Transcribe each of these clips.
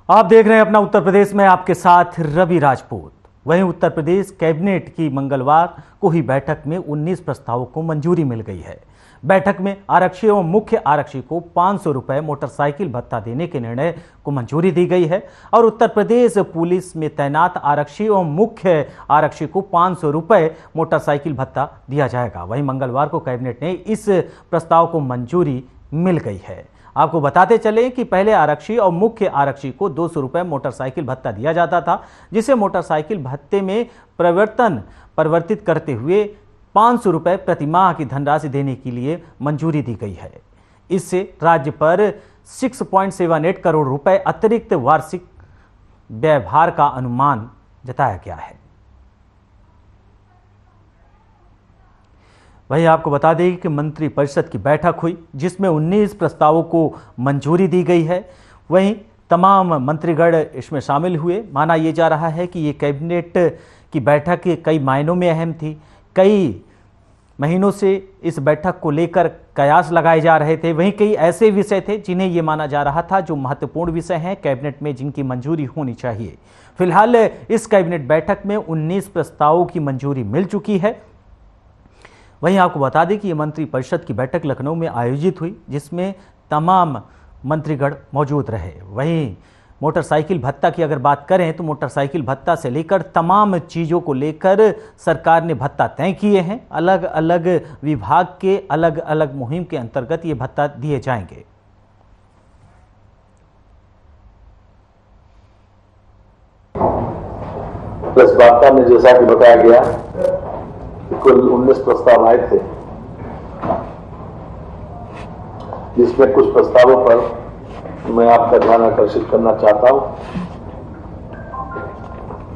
आप देख रहे हैं अपना उत्तर प्रदेश में, आपके साथ रवि राजपूत। वहीं उत्तर प्रदेश कैबिनेट की मंगलवार को ही बैठक में 19 प्रस्तावों को मंजूरी मिल गई है। बैठक में आरक्षी एवं मुख्य आरक्षी को 500 रुपए मोटरसाइकिल भत्ता देने के निर्णय को मंजूरी दी गई है और उत्तर प्रदेश पुलिस में तैनात आरक्षी एवं मुख्य आरक्षी को 500 रुपए मोटरसाइकिल भत्ता दिया जाएगा। वहीं मंगलवार को कैबिनेट ने इस प्रस्ताव को मंजूरी मिल गई है। आपको बताते चलें कि पहले आरक्षी और मुख्य आरक्षी को 200 रुपए मोटरसाइकिल भत्ता दिया जाता था, जिसे मोटरसाइकिल भत्ते में परिवर्तित करते हुए 500 रुपए प्रति माह की धनराशि देने के लिए मंजूरी दी गई है। इससे राज्य पर 6.78 करोड़ रुपए अतिरिक्त वार्षिक व्यवहार का अनुमान जताया गया है। वहीं आपको बता दें कि मंत्रिपरिषद की बैठक हुई, जिसमें 19 प्रस्तावों को मंजूरी दी गई है। वहीं तमाम मंत्रीगण इसमें शामिल हुए। माना यह जा रहा है कि ये कैबिनेट की बैठक कई मायनों में अहम थी। कई महीनों से इस बैठक को लेकर कयास लगाए जा रहे थे। वहीं कई ऐसे विषय थे जिन्हें ये माना जा रहा था जो महत्वपूर्ण विषय हैं कैबिनेट में, जिनकी मंजूरी होनी चाहिए। फिलहाल इस कैबिनेट बैठक में 19 प्रस्तावों की मंजूरी मिल चुकी है। वहीं आपको बता दें कि ये मंत्रिपरिषद की बैठक लखनऊ में आयोजित हुई, जिसमें तमाम मंत्रीगण मौजूद रहे। वहीं मोटरसाइकिल भत्ता की अगर बात करें तो मोटरसाइकिल भत्ता से लेकर तमाम चीज़ों को लेकर सरकार ने भत्ता तय किए हैं। अलग अलग विभाग के अलग अलग मुहिम के अंतर्गत ये भत्ता दिए जाएंगे। प्रेस वार्ता में जैसा कि बताया गया, कुल 19 प्रस्ताव आए थे, जिसमें कुछ प्रस्तावों पर मैं आपका ध्यान आकर्षित करना चाहता हूं।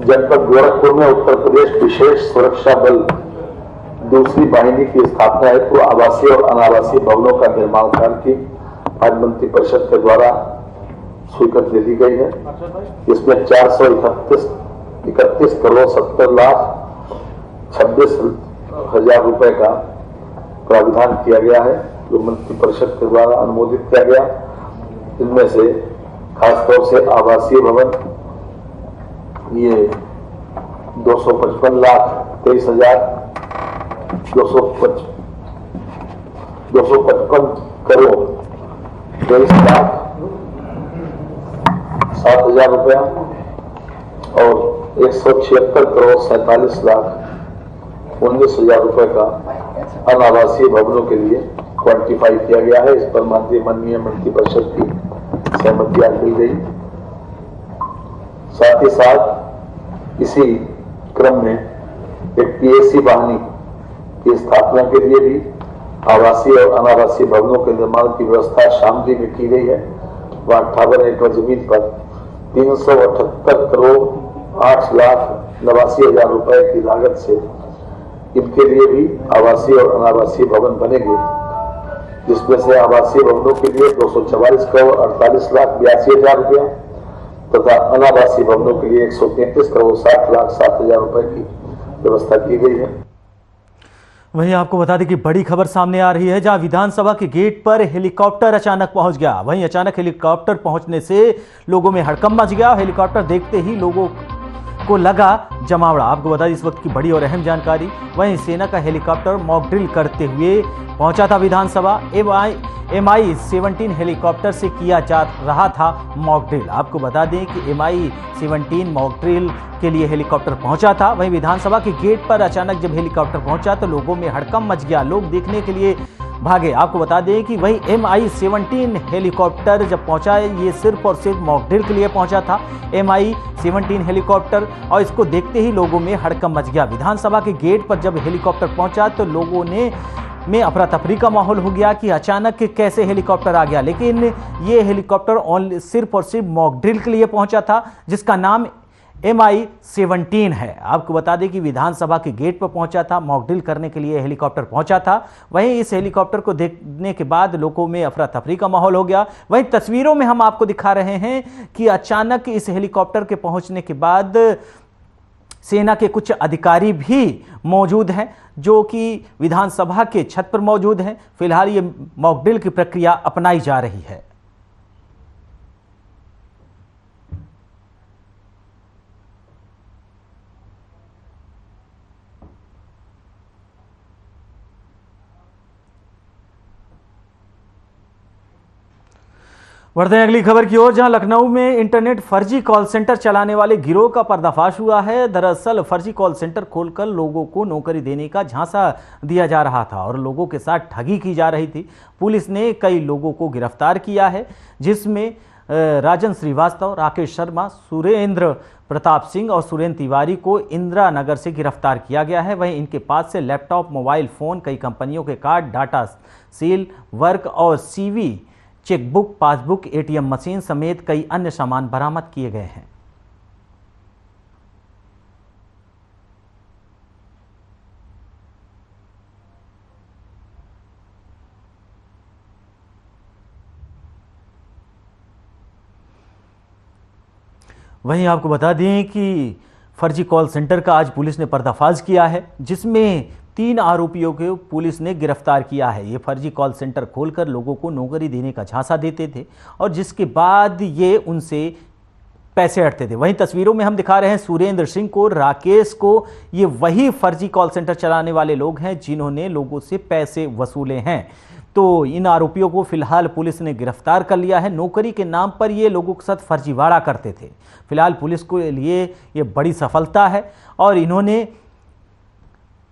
जनपद गोरखपुर में उत्तर प्रदेश विशेष सुरक्षा बल दूसरी वाहिनी की स्थापना हेतु आवासीय और अनावासीय भवनों का निर्माण कार्य की आज मंत्रिपरिषद के द्वारा स्वीकृति दे दी गई है। इसमें 431 करोड़ 70 लाख 26,000 रुपए का प्रावधान किया गया है, जो मंत्रिपरिषद के द्वारा अनुमोदित किया गया। इनमें से खासतौर से आवासीय भवन ये 255 लाख 255 करोड़ 23 लाख 7,000 रुपया और 176 करोड़ 47 लाख 19,000 रुपए का अनावासीय भवनों के लिए क्वांटिफाई किया गया है। इस पर माननीय मंत्रिपरिषद की सहमति आज मिल गई। साथ ही साथ इसी क्रम में एक पीएससी वाहिनी की स्थापना के लिए भी आवासीय और अनावासीय भवनों के निर्माण की व्यवस्था शामली में की गई है। वहां 58 एकड़ जमीन पर 378 करोड़ 8,89,000 रुपए की लागत से इनके लिए भी आवासीय और अनावासीय भवन बनेंगे, जिसमें से आवासीय भवनों के लिए 244 करोड़ 48,82,000 रुपया तथा अनावासीय भवनों के लिए 133 करोड़ 60,07,000 रुपए की व्यवस्था की गई है। वहीं आपको बता दें कि बड़ी खबर सामने आ रही है, जहां विधानसभा के गेट पर हेलीकॉप्टर अचानक पहुंच गया। वहीं अचानक हेलीकॉप्टर पहुंचने से लोगों में हड़कंप मच गया। हेलीकॉप्टर देखते ही लोगों को लगा जमावड़ा। आपको बता दें इस वक्त की बड़ी और अहम जानकारी। वहीं सेना का हेलीकॉप्टर मॉक ड्रिल करते हुए पहुंचा था विधानसभा। MI-17 हेलीकॉप्टर से किया जा रहा था मॉक ड्रिल। आपको बता दें कि MI-17 मॉक ड्रिल के लिए हेलीकॉप्टर पहुंचा था। वहीं विधानसभा के गेट पर अचानक जब हेलीकॉप्टर पहुंचा तो लोगों में हड़कंप मच गया। लोग देखने के लिए भागे। आपको बता दें कि वही MI-17 हेलीकॉप्टर जब पहुंचा, ये सिर्फ और सिर्फ मॉक ड्रिल के लिए पहुंचा था MI-17 हेलीकॉप्टर, और इसको देखते ही लोगों में हड़कंप मच गया। विधानसभा के गेट पर जब हेलीकॉप्टर पहुंचा तो लोगों में अफरा तफरी का माहौल हो गया कि अचानक कैसे हेलीकॉप्टर आ गया। लेकिन ये हेलीकॉप्टर सिर्फ और सिर्फ मॉक ड्रिल के लिए पहुंचा था, जिसका नाम MI-17 है। आपको बता दें कि विधानसभा के गेट पर पहुंचा था, मॉक ड्रिल करने के लिए हेलीकॉप्टर पहुंचा था। वहीं इस हेलीकॉप्टर को देखने के बाद लोगों में अफरा तफरी का माहौल हो गया। वहीं तस्वीरों में हम आपको दिखा रहे हैं कि अचानक इस हेलीकॉप्टर के पहुंचने के बाद सेना के कुछ अधिकारी भी मौजूद हैं, जो कि विधानसभा के छत पर मौजूद हैं। फिलहाल ये मॉक ड्रिल की प्रक्रिया अपनाई जा रही है। बढ़ते हैं अगली खबर की ओर, जहां लखनऊ में इंटरनेट फर्जी कॉल सेंटर चलाने वाले गिरोह का पर्दाफाश हुआ है। दरअसल फर्जी कॉल सेंटर खोलकर लोगों को नौकरी देने का झांसा दिया जा रहा था और लोगों के साथ ठगी की जा रही थी। पुलिस ने कई लोगों को गिरफ्तार किया है, जिसमें राजन श्रीवास्तव, राकेश शर्मा, सुरेंद्र प्रताप सिंह और सुरेंद्र तिवारी को इंदिरा नगर से गिरफ्तार किया गया है। वहीं इनके पास से लैपटॉप, मोबाइल फोन, कई कंपनियों के कार्ड, डाटा सील वर्क और CV, chequebook, passbook, ATM machine समेत कई अन्य सामान बरामद किए गए हैं। वहीं आपको बता दें कि फर्जी कॉल सेंटर का आज पुलिस ने पर्दाफाश किया है, जिसमें 3 आरोपियों को पुलिस ने गिरफ्तार किया है। ये फर्जी कॉल सेंटर खोलकर लोगों को नौकरी देने का झांसा देते थे और जिसके बाद ये उनसे पैसे हटते थे। वहीं तस्वीरों में हम दिखा रहे हैं सुरेंद्र सिंह को, राकेश को। ये वही फर्जी कॉल सेंटर चलाने वाले लोग हैं जिन्होंने लोगों से पैसे वसूले हैं। तो इन आरोपियों को फिलहाल पुलिस ने गिरफ्तार कर लिया है। नौकरी के नाम पर ये लोगों के साथ फर्जीवाड़ा करते थे। फिलहाल पुलिस के लिए ये बड़ी सफलता है और इन्होंने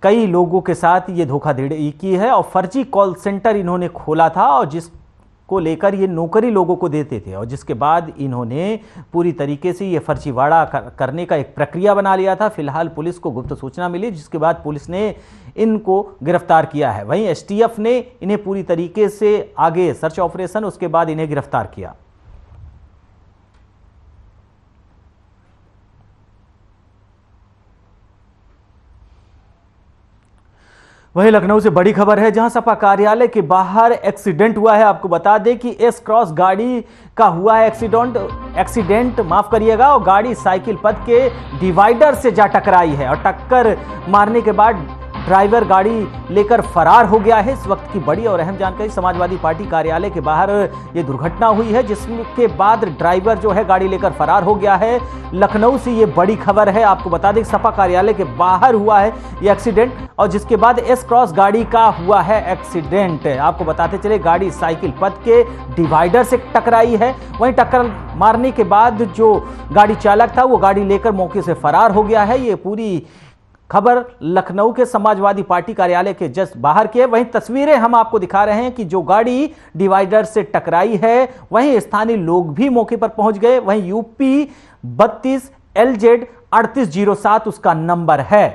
कई लोगों के साथ ये धोखाधड़ी की है और फर्जी कॉल सेंटर इन्होंने खोला था और जिसको लेकर ये नौकरी लोगों को देते थे और जिसके बाद इन्होंने पूरी तरीके से ये फर्जीवाड़ा करने का एक प्रक्रिया बना लिया था। फिलहाल पुलिस को गुप्त सूचना मिली, जिसके बाद पुलिस ने इनको गिरफ्तार किया है। वहीं एसटीएफ ने इन्हें पूरी तरीके से आगे सर्च ऑपरेशन, उसके बाद इन्हें गिरफ्तार किया। वहीं लखनऊ से बड़ी खबर है, जहां सपा कार्यालय के बाहर एक्सीडेंट हुआ है। आपको बता दें कि एस क्रॉस गाड़ी का हुआ है एक्सीडेंट माफ करिएगा, और गाड़ी साइकिल पथ के डिवाइडर से जा टकराई है और टक्कर मारने के बाद ड्राइवर गाड़ी लेकर फरार हो गया है। इस वक्त की बड़ी और अहम जानकारी, समाजवादी पार्टी कार्यालय के बाहर यह दुर्घटना हुई है, जिसके बाद ड्राइवर जो है गाड़ी लेकर फरार हो गया है। लखनऊ से ये बड़ी खबर है। आपको बता दें सपा कार्यालय के बाहर हुआ है ये एक्सीडेंट और जिसके बाद एस क्रॉस गाड़ी का हुआ है एक्सीडेंट। आपको बताते चले गाड़ी साइकिल पथ के डिवाइडर से टकराई है। वहीं टक्कर मारने के बाद जो गाड़ी चालक था वो गाड़ी लेकर मौके से फरार हो गया है। ये पूरी खबर लखनऊ के समाजवादी पार्टी कार्यालय के जस्ट बाहर की है। वहीं तस्वीरें हम आपको दिखा रहे हैं कि जो गाड़ी डिवाइडर से टकराई है, वहीं स्थानीय लोग भी मौके पर पहुंच गए। वहीं यूपी 32 LZ 3807 उसका नंबर है।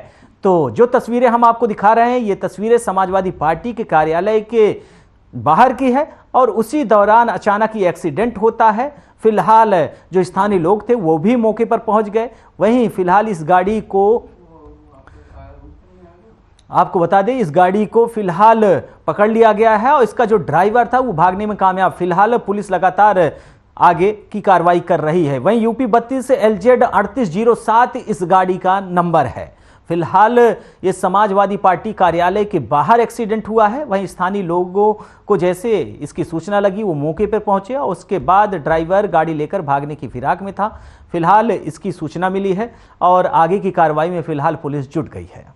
तो जो तस्वीरें हम आपको दिखा रहे हैं, ये तस्वीरें समाजवादी पार्टी के कार्यालय के बाहर की है और उसी दौरान अचानक ये एक्सीडेंट होता है। फिलहाल जो स्थानीय लोग थे वो भी मौके पर पहुंच गए। वहीं फिलहाल इस गाड़ी को, आपको बता दें, इस गाड़ी को फिलहाल पकड़ लिया गया है और इसका जो ड्राइवर था वो भागने में कामयाब। फिलहाल पुलिस लगातार आगे की कार्रवाई कर रही है। वहीं यूपी 32 LZ 3807 इस गाड़ी का नंबर है। फिलहाल ये समाजवादी पार्टी कार्यालय के बाहर एक्सीडेंट हुआ है। वहीं स्थानीय लोगों को जैसे इसकी सूचना लगी वो मौके पर पहुंचे और उसके बाद ड्राइवर गाड़ी लेकर भागने की फिराक में था। फिलहाल इसकी सूचना मिली है और आगे की कार्रवाई में फिलहाल पुलिस जुट गई है।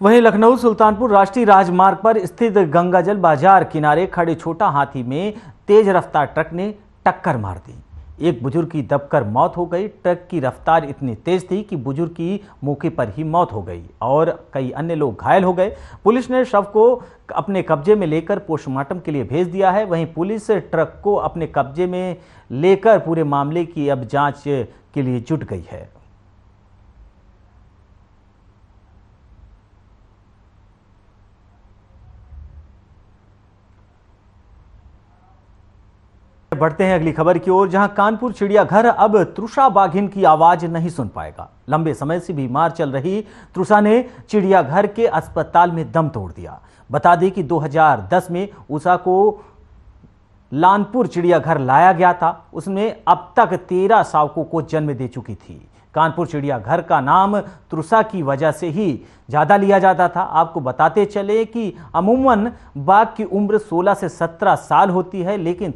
वहीं लखनऊ सुल्तानपुर राष्ट्रीय राजमार्ग पर स्थित गंगाजल बाजार किनारे खड़े छोटा हाथी में तेज रफ्तार ट्रक ने टक्कर मार दी। एक बुजुर्ग की दबकर मौत हो गई। ट्रक की रफ्तार इतनी तेज थी कि बुजुर्ग की मौके पर ही मौत हो गई और कई अन्य लोग घायल हो गए। पुलिस ने शव को अपने कब्जे में लेकर पोस्टमार्टम के लिए भेज दिया है। वहीं पुलिस ट्रक को अपने कब्जे में लेकर पूरे मामले की अब जांच के लिए जुट गई है। बढ़ते हैं अगली खबर की ओर, जहां कानपुर चिड़ियाघर अब तृषा बाघिन की आवाज नहीं सुन पाएगा। लंबे समय से बीमार चल रही तृषा ने चिड़ियाघर के अस्पताल में दम तोड़ दिया। बता दें कि 2010 में उषा को लानपुर चिड़ियाघर लाया गया था। उसमें अब तक 13 शावकों को जन्म दे चुकी थी। कानपुर चिड़ियाघर का नाम तृषा की वजह से ही ज़्यादा लिया जाता था। आपको बताते चले कि अमूमन बाघ की उम्र 16 से 17 साल होती है, लेकिन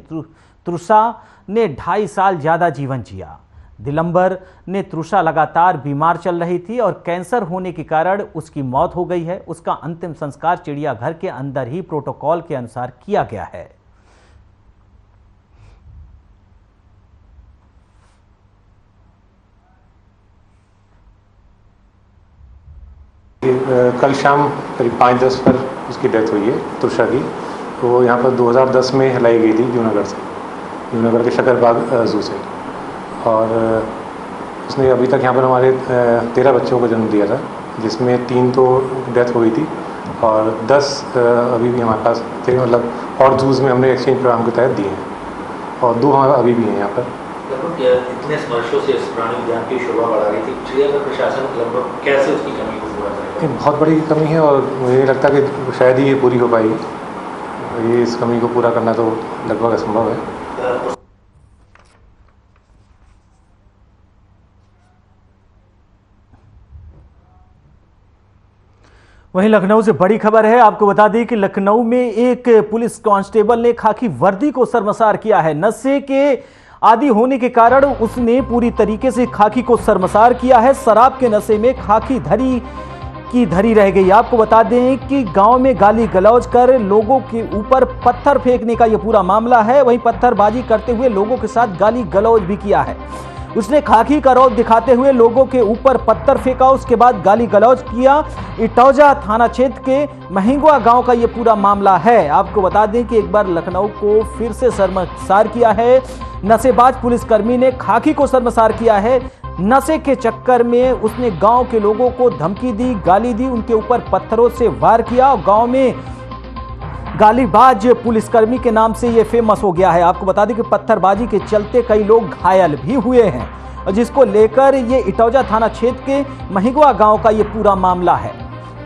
तृषा ने 2.5 साल ज़्यादा जीवन जिया। दिलंबर ने तृषा लगातार बीमार चल रही थी और कैंसर होने के कारण उसकी मौत हो गई है। उसका अंतिम संस्कार चिड़ियाघर के अंदर ही प्रोटोकॉल के अनुसार किया गया है। कल शाम करीब 5:10 पर उसकी डेथ हुई है तृषा की। तो यहाँ पर 2010 में लाई गई थी जूनागढ़ के शकरबाग जू से, और उसने अभी तक यहाँ पर हमारे 13 बच्चों को जन्म दिया था, जिसमें 3 तो डेथ हुई थी और 10 अभी भी हमारे पास थे, मतलब और जूज़ में हमने एक्सचेंज प्रोग्राम के तहत दिए हैं और 2 हमारे अभी भी हैं यहाँ पर। लगभग इतने वर्षों से इस प्राणी उद्यान की शोभा बढ़ा रही थी, चिड़ियाघर प्रशासन लगभग कैसे उसकी कमी को पूरा करेगा? बहुत बड़ी कमी है और मुझे नहीं लगता कि शायद ही ये पूरी हो पाएगी। ये इस कमी को पूरा करना तो लगभग असंभव है। वहीं लखनऊ से बड़ी खबर है। आपको बता दें कि लखनऊ में एक पुलिस कांस्टेबल ने खाकी वर्दी को शर्मसार किया है। नशे के आदि होने के कारण उसने पूरी तरीके से खाकी को शर्मसार किया है। शराब के नशे में खाकी धरी रह गई। आपको बता दें कि गांव में गाली गलौज कर लोगों के ऊपर पत्थर फेंकने का यह पूरा मामला है। वहीं पत्थरबाजी करते हुए लोगों के साथ गाली गलौज भी किया है। उसने खाकी का रौब दिखाते हुए लोगों के ऊपर पत्थर फेंका, उसके बाद गाली गलौज किया। इटौजा थाना क्षेत्र के महिंगवा गांव का यह पूरा मामला है। आपको बता दें कि एक बार लखनऊ को फिर से शर्मसार किया है। नशेबाज पुलिसकर्मी ने खाकी को शर्मसार किया है। नशे के चक्कर में उसने गांव के लोगों को धमकी दी, गाली दी, उनके ऊपर पत्थरों से वार किया और गांव में गालीबाज पुलिसकर्मी के नाम से यह फेमस हो गया है। आपको बता दें कि पत्थरबाजी के चलते कई लोग घायल भी हुए हैं, और जिसको लेकर ये इटौजा थाना क्षेत्र के महिंगवा गांव का ये पूरा मामला है।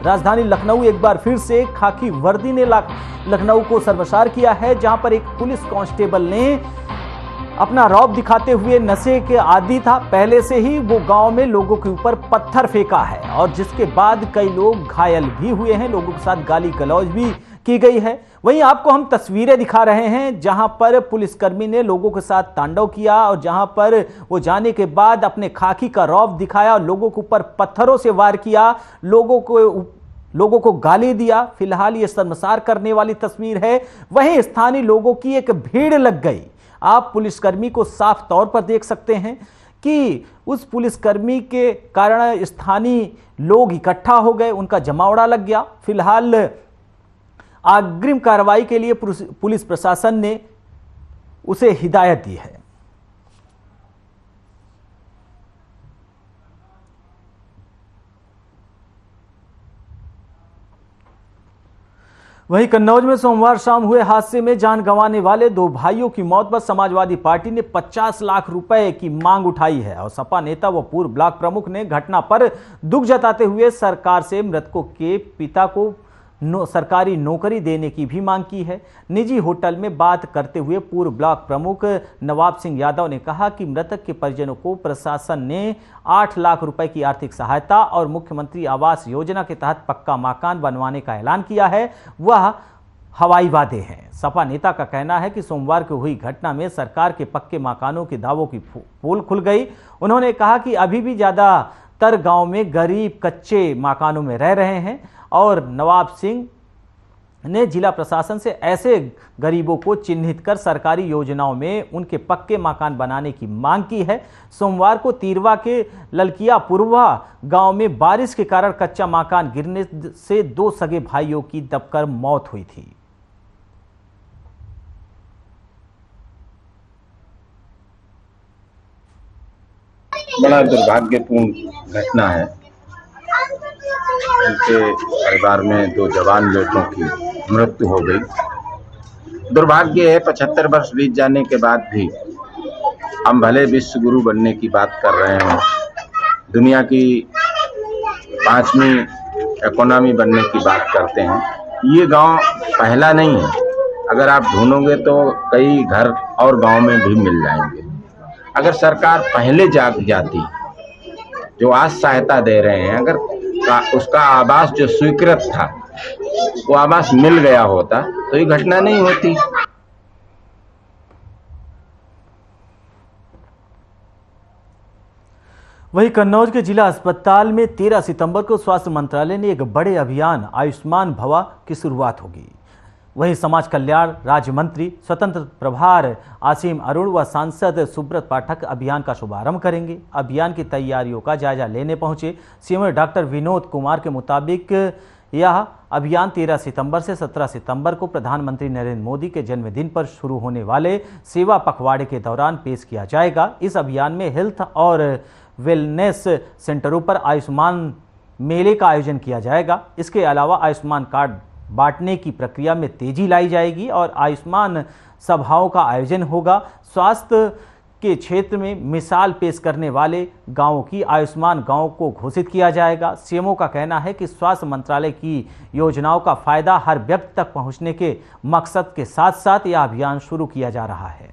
राजधानी लखनऊ एक बार फिर से खाकी वर्दी ने लखनऊ को शर्मसार किया है, जहां पर एक पुलिस कांस्टेबल ने अपना रौब दिखाते हुए नशे के आदी था पहले से ही, वो गांव में लोगों के ऊपर पत्थर फेंका है और जिसके बाद कई लोग घायल भी हुए हैं, लोगों के साथ गाली गलौज भी की गई है। वहीं आपको हम तस्वीरें दिखा रहे हैं जहां पर पुलिसकर्मी ने लोगों के साथ तांडव किया और जहां पर वो जाने के बाद अपने खाकी का रौब दिखाया और लोगों के ऊपर पत्थरों से वार किया, लोगों को गाली दिया। फिलहाल ये शर्मसार करने वाली तस्वीर है। वहीं स्थानीय लोगों की एक भीड़ लग गई। आप पुलिसकर्मी को साफ तौर पर देख सकते हैं कि उस पुलिसकर्मी के कारण स्थानीय लोग इकट्ठा हो गए, उनका जमावड़ा लग गया। फिलहाल अग्रिम कार्रवाई के लिए पुलिस प्रशासन ने उसे हिदायत दी है। वहीं कन्नौज में सोमवार शाम हुए हादसे में जान गंवाने वाले 2 भाइयों की मौत पर समाजवादी पार्टी ने 50 लाख रुपए की मांग उठाई है और सपा नेता व पूर्व ब्लॉक प्रमुख ने घटना पर दुख जताते हुए सरकार से मृतकों के पिता को सरकारी नौकरी देने की भी मांग की है। निजी होटल में बात करते हुए पूर्व ब्लॉक प्रमुख नवाब सिंह यादव ने कहा कि मृतक के परिजनों को प्रशासन ने 8 लाख रुपए की आर्थिक सहायता और मुख्यमंत्री आवास योजना के तहत पक्का मकान बनवाने का ऐलान किया है, वह हवाई वादे हैं। सपा नेता का कहना है कि सोमवार को हुई घटना में सरकार के पक्के मकानों के दावों की पोल खुल गई। उन्होंने कहा कि अभी भी ज्यादातर गांव में गरीब कच्चे मकानों में रह रहे हैं और नवाब सिंह ने जिला प्रशासन से ऐसे गरीबों को चिन्हित कर सरकारी योजनाओं में उनके पक्के मकान बनाने की मांग की है। सोमवार को तीरवा के ललकिया पुरवा गांव में बारिश के कारण कच्चा मकान गिरने से 2 सगे भाइयों की दबकर मौत हुई थी। बड़ा दुर्भाग्यपूर्ण घटना है। उनके परिवार में 2 जवान बेटों की मृत्यु हो गई। दुर्भाग्य है 75 वर्ष बीत जाने के बाद भी हम भले विश्व गुरु बनने की बात कर रहे हैं, दुनिया की 5वीं इकोनॉमी बनने की बात करते हैं। ये गांव पहला नहीं है, अगर आप ढूंढोगे तो कई घर और गांव में भी मिल जाएंगे। अगर सरकार पहले जाग जाती, जो आज सहायता दे रहे हैं, अगर उसका आवास जो स्वीकृत था वो आवास मिल गया होता तो ये घटना नहीं होती। वहीं कन्नौज के जिला अस्पताल में 13 सितंबर को स्वास्थ्य मंत्रालय ने एक बड़े अभियान आयुष्मान भवा की शुरुआत होगी। वहीं समाज कल्याण राज्य मंत्री स्वतंत्र प्रभार आसिम अरुण व सांसद सुब्रत पाठक अभियान का शुभारंभ करेंगे। अभियान की तैयारियों का जायजा लेने पहुंचे सीएम डॉक्टर विनोद कुमार के मुताबिक यह अभियान 13 सितंबर से 17 सितंबर को प्रधानमंत्री नरेंद्र मोदी के जन्मदिन पर शुरू होने वाले सेवा पखवाड़े के दौरान पेश किया जाएगा। इस अभियान में हेल्थ और वेलनेस सेंटरों पर आयुष्मान मेले का आयोजन किया जाएगा। इसके अलावा आयुष्मान कार्ड बांटने की प्रक्रिया में तेजी लाई जाएगी और आयुष्मान सभाओं का आयोजन होगा। स्वास्थ्य के क्षेत्र में मिसाल पेश करने वाले गांवों की आयुष्मान गांव को घोषित किया जाएगा। सीएमओ का कहना है कि स्वास्थ्य मंत्रालय की योजनाओं का फायदा हर व्यक्ति तक पहुंचने के मकसद के साथ साथ यह अभियान शुरू किया जा रहा है।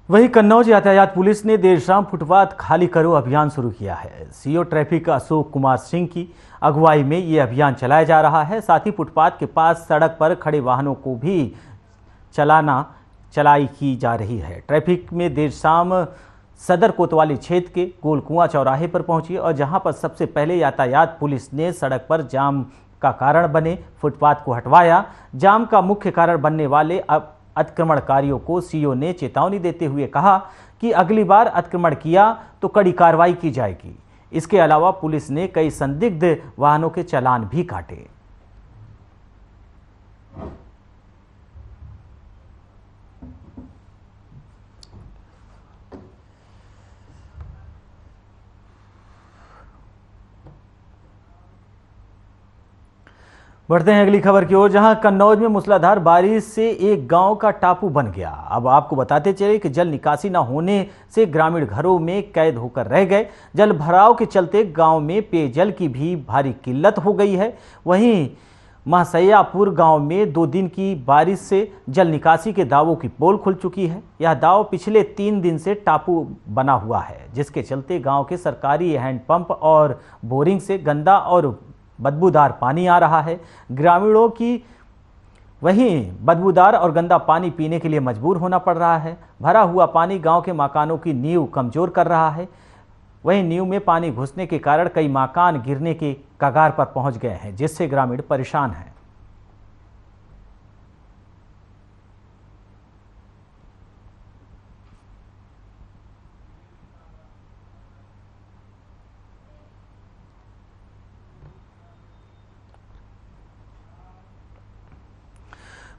वहीं कन्नौज यातायात पुलिस ने देर शाम फुटपाथ खाली करो अभियान शुरू किया है। सीओ ट्रैफिक अशोक कुमार सिंह की अगुवाई में ये अभियान चलाया जा रहा है। साथ ही फुटपाथ के पास सड़क पर खड़े वाहनों को भी चलाई की जा रही है। ट्रैफिक में देर शाम सदर कोतवाली क्षेत्र के गोलकुआं चौराहे पर पहुंची और जहां पर सबसे पहले यातायात पुलिस ने सड़क पर जाम का कारण बने फुटपाथ को हटवाया। जाम का मुख्य कारण बनने वाले अतिक्रमणकारियों को सीओ ने चेतावनी देते हुए कहा कि अगली बार अतिक्रमण किया तो कड़ी कार्रवाई की जाएगी। इसके अलावा पुलिस ने कई संदिग्ध वाहनों के चालान भी काटे। बढ़ते हैं अगली खबर की ओर, जहां कन्नौज में मूसलाधार बारिश से एक गांव का टापू बन गया। अब आपको बताते चले कि जल निकासी न होने से ग्रामीण घरों में कैद होकर रह गए। जल भराव के चलते गांव में पेयजल की भी भारी किल्लत हो गई है। वहीं महसैयापुर गांव में 2 दिन की बारिश से जल निकासी के दावों की पोल खुल चुकी है। यह दाव पिछले 3 दिन से टापू बना हुआ है, जिसके चलते गांव के सरकारी हैंडपंप और बोरिंग से गंदा और बदबूदार पानी आ रहा है। ग्रामीणों की वहीं बदबूदार और गंदा पानी पीने के लिए मजबूर होना पड़ रहा है। भरा हुआ पानी गांव के मकानों की नींव कमजोर कर रहा है। वहीं नींव में पानी घुसने के कारण कई मकान गिरने के कगार पर पहुंच गए हैं, जिससे ग्रामीण परेशान हैं।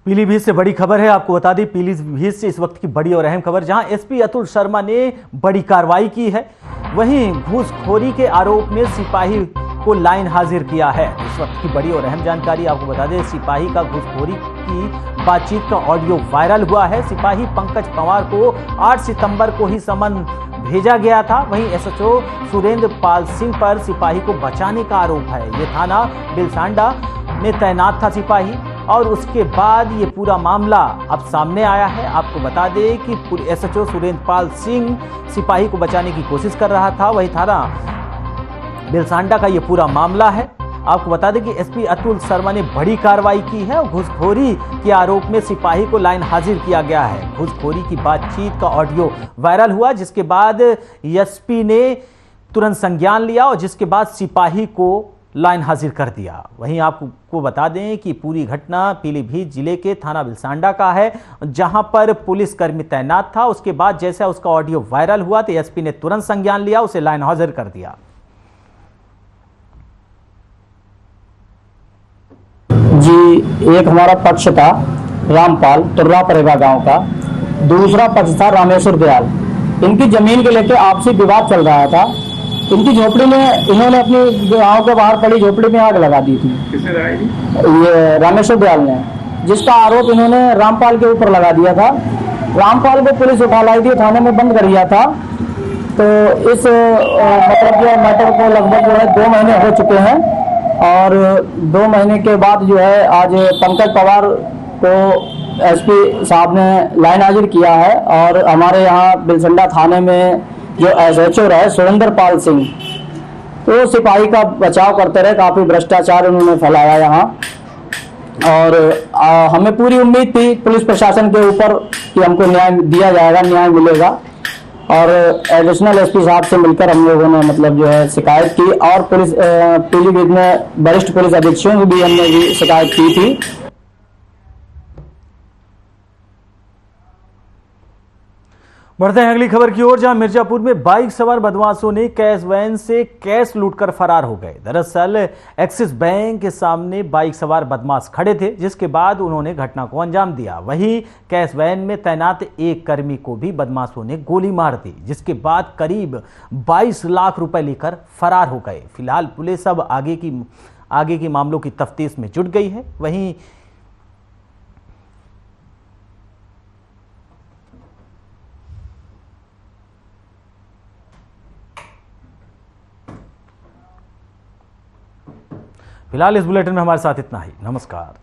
पीलीभीत से बड़ी खबर है। आपको बता दें पीलीभीत से इस वक्त की बड़ी और अहम खबर, जहां एसपी अतुल शर्मा ने बड़ी कार्रवाई की है। वहीं घूसखोरी के आरोप में सिपाही को लाइन हाजिर किया है। इस वक्त की बड़ी और अहम जानकारी आपको बता दें, सिपाही का घूसखोरी की बातचीत का ऑडियो वायरल हुआ है। सिपाही पंकज पंवार को 8 सितंबर को ही समन भेजा गया था। वहीं एसएचओ सुरेंद्र पाल सिंह पर सिपाही को बचाने का आरोप है। ये थाना बिलसांडा में तैनात था सिपाही और उसके बाद ये पूरा मामला अब सामने आया है। आपको बता दें कि एसएचओ सुरेंद्र पाल सिंह सिपाही को बचाने की कोशिश कर रहा था। वही थाना बिलसांडा का ये पूरा मामला है। आपको बता दें कि एसपी अतुल शर्मा ने बड़ी कार्रवाई की है और घूसखोरी के आरोप में सिपाही को लाइन हाजिर किया गया है। घूसखोरी की बातचीत का ऑडियो वायरल हुआ, जिसके बाद एसपी ने तुरंत संज्ञान लिया और जिसके बाद सिपाही को लाइन हाजिर कर दिया। वहीं आपको बता दें कि पूरी घटना पीलीभीत जिले के थाना बिलसांडा का है, जहां पर पुलिसकर्मी तैनात था। उसके बाद जैसा उसका ऑडियो वायरल हुआ तो एसपी ने तुरंत संज्ञान लिया, उसे लाइन हाजिर कर दिया। जी, एक हमारा पक्ष था रामपाल तुर्रा परेगा गांव का, दूसरा पक्ष था रामेश्वर दयाल। इनकी जमीन के लेकर आपसी विवाद चल रहा था। इनकी झोपड़ी में इन्होंने अपनी गांव के बाहर पड़ी झोपड़ी में आग लगा दी थी। किसने लगाई थी? ये रामेश्वर दयाल ने, जिसका आरोप इन्होंने रामपाल के ऊपर लगा दिया था। रामपाल को पुलिस उठा लाई थी, थाने में बंद कर दिया था। तो इस मतलब जो मैटर को लगभग जो है 2 महीने हो चुके हैं और 2 महीने के बाद जो है आज पंकज पवार को एसपी साहब ने लाइन हाजिर किया है। और हमारे यहाँ बिलसंडा थाने में जो एसएचओ रहे सुरेंद्र पाल सिंह, तो सिपाही का बचाव करते रहे। काफी भ्रष्टाचार उन्होंने फैलाया यहाँ और हमें पूरी उम्मीद थी पुलिस प्रशासन के ऊपर कि हमको न्याय दिया जाएगा, न्याय मिलेगा। और एडिशनल एसपी साहब से मिलकर हम लोगों ने मतलब जो है शिकायत की, और पुलिस पीलीभीत में वरिष्ठ पुलिस अधीक्षकों की भी हमने भी शिकायत की थी। बढ़ते हैं अगली खबर की ओर, जहां मिर्जापुर में बाइक सवार बदमाशों ने कैश वैन से कैश लूटकर फरार हो गए। दरअसल एक्सिस बैंक के सामने बाइक सवार बदमाश खड़े थे, जिसके बाद उन्होंने घटना को अंजाम दिया। वहीं कैश वैन में तैनात एक कर्मी को भी बदमाशों ने गोली मार दी, जिसके बाद करीब 22 लाख रुपए लेकर फरार हो गए। फिलहाल पुलिस अब आगे की मामलों की तफ्तीश में जुट गई है। वहीं फिलहाल इस बुलेटिन में हमारे साथ इतना ही। नमस्कार।